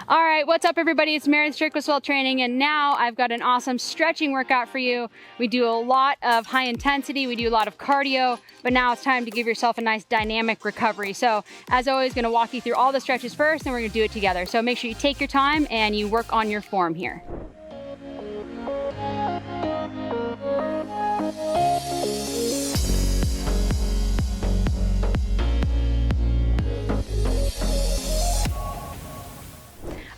All right, what's up everybody? It's Meredith with Svelte Training, and now I've got an awesome stretching workout for you. We do a lot of high intensity, we do a lot of cardio, but now it's time to give yourself a nice dynamic recovery. So as always, gonna walk you through all the stretches first, and we're gonna do it together. So make sure you take your time and you work on your form here.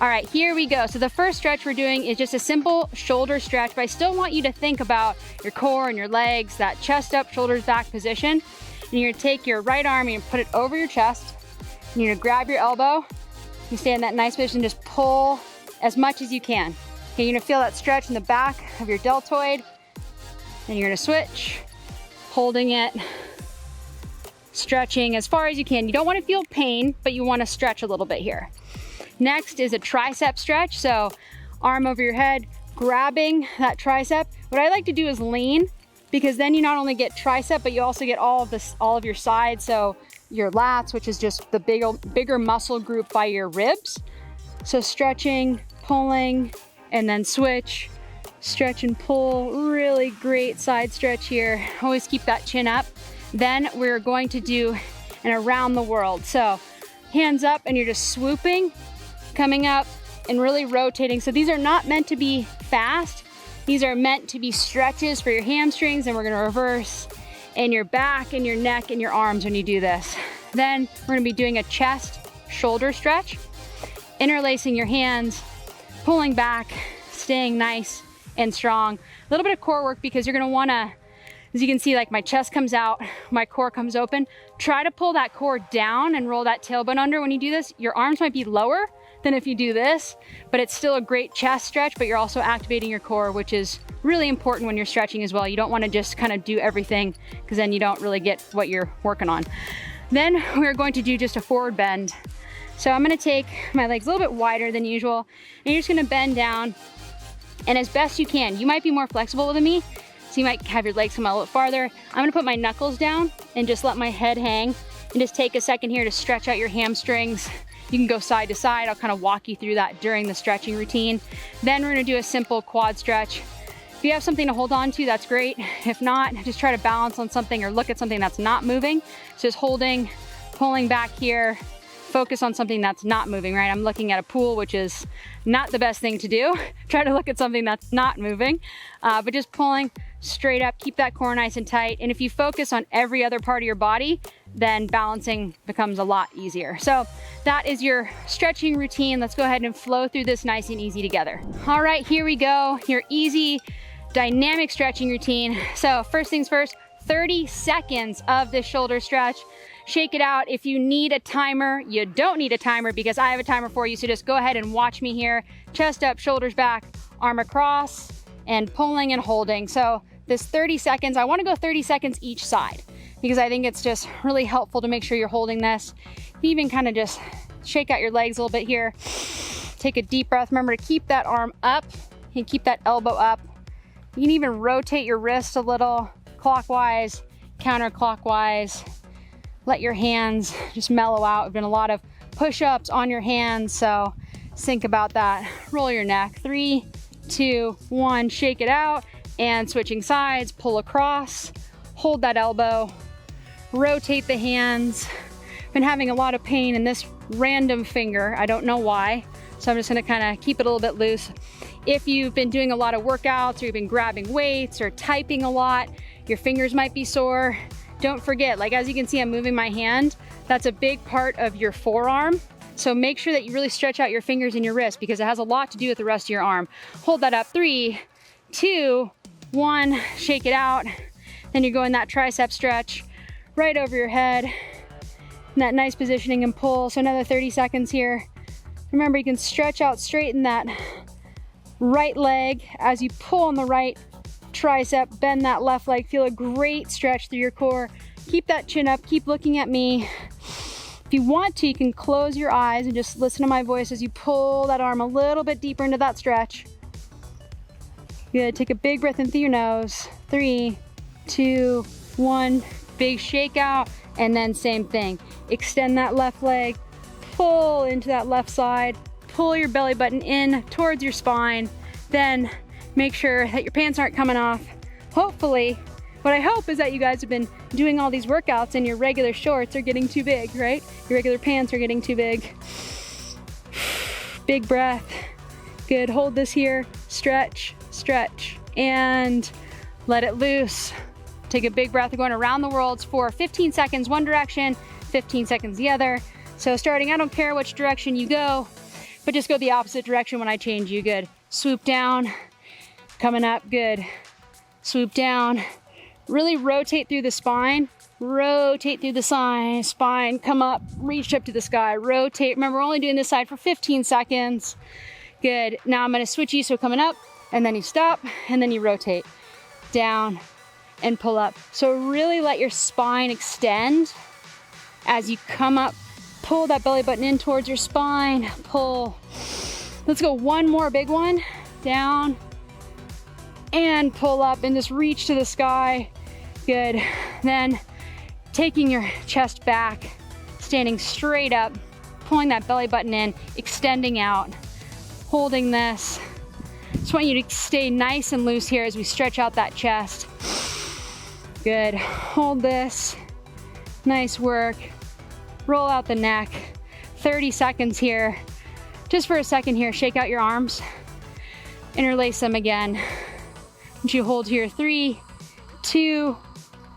All right, here we go. So the first stretch we're doing is just a simple shoulder stretch, but I still want you to think about your core and your legs, that chest up, shoulders back position. And you're gonna take your right arm and put it over your chest. And you're gonna grab your elbow. You stay in that nice position, just pull as much as you can. Okay, you're gonna feel that stretch in the back of your deltoid. Then you're gonna switch, holding it, stretching as far as you can. You don't wanna feel pain, but you wanna stretch a little bit here. Next is a tricep stretch. So arm over your head, grabbing that tricep. What I like to do is lean, because then you not only get tricep, but you also get all of your sides. So your lats, which is just the bigger muscle group by your ribs. So stretching, pulling, and then switch, stretch and pull. Really great side stretch here. Always keep that chin up. Then we're going to do an around the world. So hands up and you're just swooping, coming up and really rotating. So these are not meant to be fast. These are meant to be stretches for your hamstrings, and we're gonna reverse in your back and your neck and your arms when you do this. Then we're gonna be doing a chest shoulder stretch, interlacing your hands, pulling back, staying nice and strong. A little bit of core work, because you're gonna wanna, as you can see, like my chest comes out, my core comes open. Try to pull that core down and roll that tailbone under. When you do this, your arms might be lower than if you do this, but it's still a great chest stretch, but you're also activating your core, which is really important when you're stretching as well. You don't want to just kind of do everything, because then you don't really get what you're working on. Then we're going to do just a forward bend. So I'm going to take my legs a little bit wider than usual, and you're just going to bend down, and as best you can. You might be more flexible than me, so you might have your legs come out a little farther. I'm going to put my knuckles down and just let my head hang, and just take a second here to stretch out your hamstrings. You can go side to side. I'll kind of walk you through that during the stretching routine. Then we're gonna do a simple quad stretch. If you have something to hold on to, that's great. If not, just try to balance on something or look at something that's not moving. So just holding, pulling back here, focus on something that's not moving, right? I'm looking at a pool, which is not the best thing to do. Try to look at something that's not moving, but just pulling straight up, keep that core nice and tight. And if you focus on every other part of your body, then balancing becomes a lot easier. So that is your stretching routine. Let's go ahead and flow through this nice and easy together. All right, here we go. Your easy dynamic stretching routine. So first things first, 30 seconds of this shoulder stretch. Shake it out. If you need a timer, you don't need a timer, because I have a timer for you. So just go ahead and watch me here. Chest up, shoulders back, arm across, and pulling and holding. So this 30 seconds, I want to go 30 seconds each side, because I think it's just really helpful to make sure you're holding this. You even kind of just shake out your legs a little bit here. Take a deep breath. Remember to keep that arm up and keep that elbow up. You can even rotate your wrist a little, clockwise, counterclockwise. Let your hands just mellow out. We've done a lot of push-ups on your hands, so think about that. Roll your neck. 3, 2, 1, shake it out, and switching sides, pull across, hold that elbow, rotate the hands. Been having a lot of pain in this random finger. I don't know why, so I'm just gonna kind of keep it a little bit loose. If you've been doing a lot of workouts, or you've been grabbing weights or typing a lot, your fingers might be sore. Don't forget, like as you can see, I'm moving my hand. That's a big part of your forearm. So make sure that you really stretch out your fingers and your wrist, because it has a lot to do with the rest of your arm. Hold that up. 3, 2, 1, shake it out. Then you're going that tricep stretch right over your head. And that nice positioning and pull. So another 30 seconds here. Remember, you can stretch out, straighten that right leg as you pull on the right tricep, bend that left leg. Feel a great stretch through your core. Keep that chin up, keep looking at me. If you want to, you can close your eyes and just listen to my voice as you pull that arm a little bit deeper into that stretch. Good, take a big breath in through your nose. 3, 2, 1, big shake out, and then same thing. Extend that left leg, pull into that left side, pull your belly button in towards your spine, then make sure that your pants aren't coming off. Hopefully, what I hope is that you guys have been doing all these workouts and your regular shorts are getting too big, right? Your regular pants are getting too big. Big breath. Good, hold this here, stretch, stretch, and let it loose. Take a big breath. We're going around the world for 15 seconds one direction, 15 seconds the other. So starting, I don't care which direction you go, but just go the opposite direction when I change you. Good. Swoop down, coming up, good. Swoop down, really rotate through the spine, rotate through the spine, come up, reach up to the sky, rotate. Remember, we're only doing this side for 15 seconds. Good. Now I'm gonna switch you, so coming up, and then you stop, and then you rotate down and pull up. So really let your spine extend as you come up. Pull that belly button in towards your spine, pull. Let's go one more big one, down and pull up and just reach to the sky. Good. Then taking your chest back, standing straight up, pulling that belly button in, extending out, holding this. Just want you to stay nice and loose here as we stretch out that chest. Good. Hold this. Nice work. Roll out the neck. 30 seconds here. Just for a second here, shake out your arms. Interlace them again. And you hold here, 3, 2,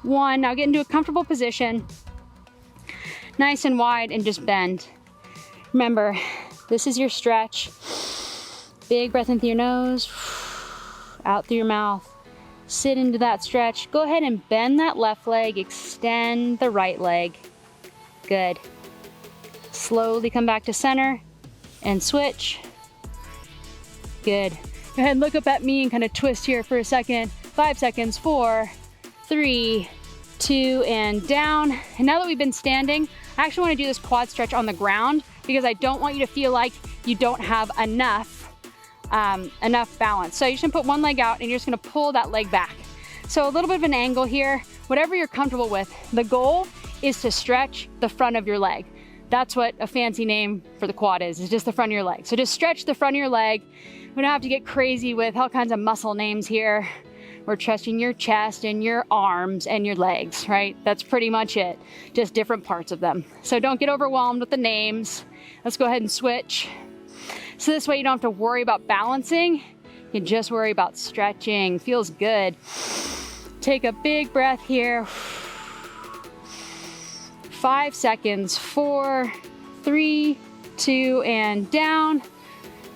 1. Now get into a comfortable position. Nice and wide and just bend. Remember, this is your stretch. Big breath in through your nose, out through your mouth. Sit into that stretch. Go ahead and bend that left leg, extend the right leg. Good. Slowly come back to center and switch. Good. Go ahead and look up at me and kind of twist here for a second. 5 seconds, 4, 3, 2, and down. And now that we've been standing, I actually want to do this quad stretch on the ground because I don't want you to feel like you don't have enough balance. So you're just gonna put one leg out and you're just gonna pull that leg back. So a little bit of an angle here, whatever you're comfortable with. The goal is to stretch the front of your leg. That's what a fancy name for the quad is just the front of your leg. So just stretch the front of your leg. We don't have to get crazy with all kinds of muscle names here. We're stretching your chest and your arms and your legs, right? That's pretty much it, just different parts of them. So don't get overwhelmed with the names. Let's go ahead and switch. So this way you don't have to worry about balancing. You can just worry about stretching. Feels good. Take a big breath here. 5 seconds, 4, 3, 2, and down.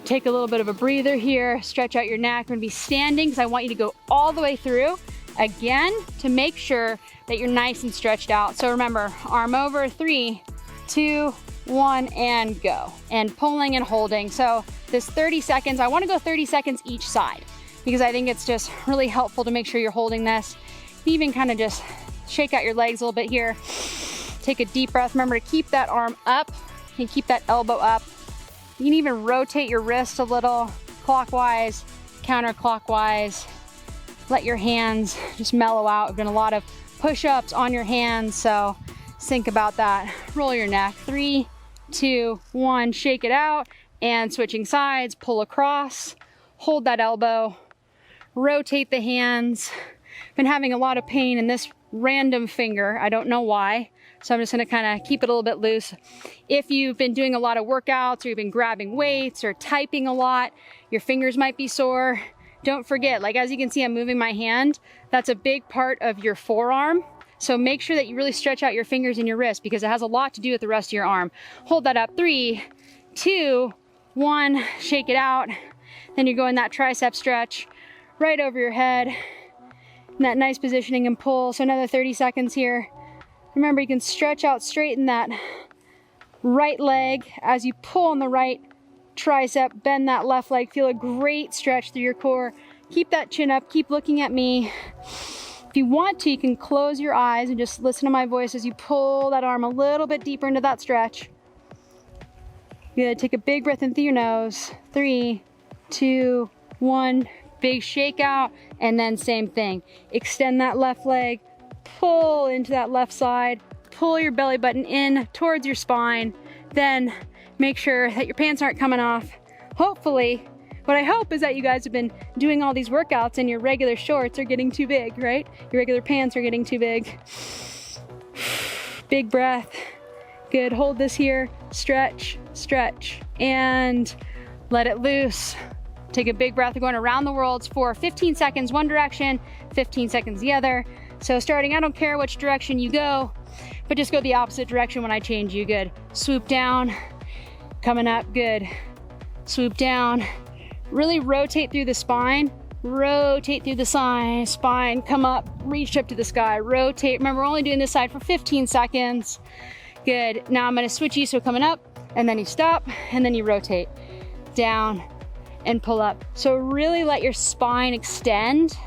Take a little bit of a breather here. Stretch out your neck. We're gonna be standing because I want you to go all the way through again to make sure that you're nice and stretched out. So remember, arm over, 3, 2, 1, and go. And pulling and holding. So this 30 seconds, I wanna go 30 seconds each side because I think it's just really helpful to make sure you're holding this. Even kind of just shake out your legs a little bit here. Take a deep breath. Remember to keep that arm up and keep that elbow up. You can even rotate your wrist a little, clockwise, counterclockwise. Let your hands just mellow out. We've done a lot of push-ups on your hands, so think about that. Roll your neck. 3, 2, 1, shake it out. And switching sides, pull across, hold that elbow, rotate the hands. Been having a lot of pain in this random finger. I don't know why. So I'm just gonna kind of keep it a little bit loose. If you've been doing a lot of workouts or you've been grabbing weights or typing a lot, your fingers might be sore. Don't forget, like as you can see, I'm moving my hand. That's a big part of your forearm. So make sure that you really stretch out your fingers and your wrist because it has a lot to do with the rest of your arm. Hold that up, 3, 2, 1, shake it out. Then you're going that tricep stretch right over your head. And that nice positioning and pull. So another 30 seconds here. Remember, you can stretch out, straighten that right leg as you pull on the right tricep, bend that left leg, feel a great stretch through your core. Keep that chin up, keep looking at me. If you want to, you can close your eyes and just listen to my voice as you pull that arm a little bit deeper into that stretch. Good, take a big breath in through your nose. 3, 2, 1, big shake out, and then same thing. Extend that left leg, pull into that left side, pull your belly button in towards your spine, then Make sure that your pants aren't coming off. Hopefully, what I hope is that you guys have been doing all these workouts and your regular shorts are getting too big, right? Your regular pants are getting too big. Big breath. Good, hold this here. Stretch, stretch, and let it loose. Take a big breath. We're going around the world for 15 seconds one direction, 15 seconds the other. So starting, I don't care which direction you go, but just go the opposite direction when I change you. Good. Swoop down, coming up, good. Swoop down. Really rotate through the spine. Rotate through the spine, come up, reach up to the sky, rotate. Remember, we're only doing this side for 15 seconds. Good. Now I'm gonna switch you, so coming up, and then you stop, and then you rotate. Down and pull up. So really let your spine extend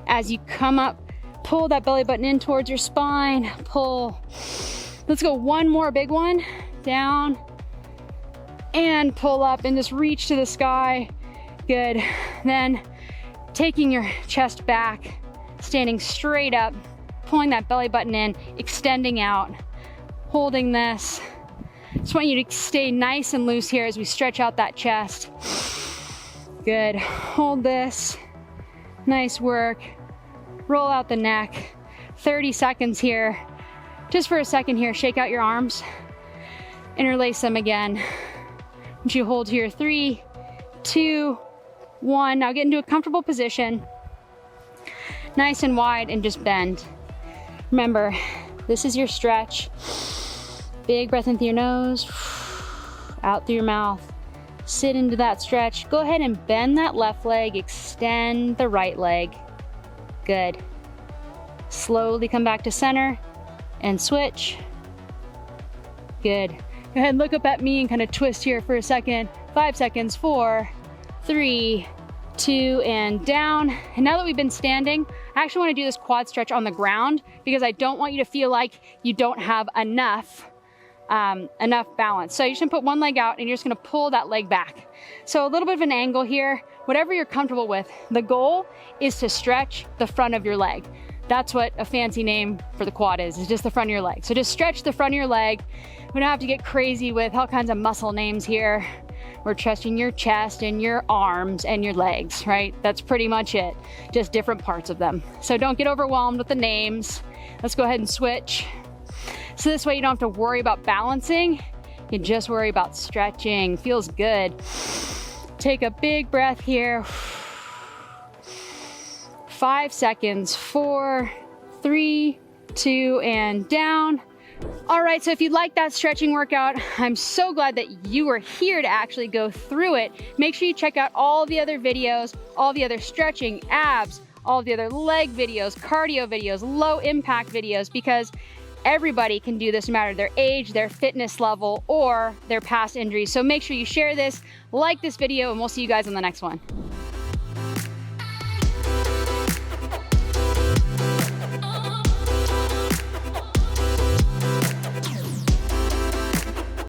as you come up. Pull that belly button in towards your spine, pull. Let's go one more big one. Down and pull up and just reach to the sky. Good. Then taking your chest back, standing straight up, pulling that belly button in, extending out, holding this. Just want you to stay nice and loose here as we stretch out that chest. Good. Hold this. Nice work. Roll out the neck. 30 seconds here. Just for a second here, shake out your arms. Interlace them again. Once you hold here, 3, 2, 1. Now get into a comfortable position. Nice and wide, and just bend. Remember, this is your stretch. Big breath in through your nose, out through your mouth. Sit into that stretch. Go ahead and bend that left leg, extend the right leg. Good. Slowly come back to center and switch. Good. Go ahead and look up at me and kind of twist here for a second. 5 seconds, 4, 3, 2, and down. And now that we've been standing, I actually want to do this quad stretch on the ground because I don't want you to feel like you don't have enough balance. So you're just gonna put one leg out and you're just gonna pull that leg back. So a little bit of an angle here, whatever you're comfortable with. The goal is to stretch the front of your leg. That's what a fancy name for the quad is just the front of your leg. So just stretch the front of your leg. We don't have to get crazy with all kinds of muscle names here. We're stretching your chest and your arms and your legs, right? That's pretty much it, just different parts of them. So don't get overwhelmed with the names. Let's go ahead and switch. So this way you don't have to worry about balancing. You just worry about stretching. Feels good. Take a big breath here. 5 seconds, 4, 3, 2, and down. All right, so if you like that stretching workout, I'm so glad that you were here to actually go through it. Make sure you check out all the other videos, all the other stretching, abs, all the other leg videos, cardio videos, low impact videos, because everybody can do this no matter their age, their fitness level, or their past injuries. So make sure you share this, like this video, and we'll see you guys on the next one.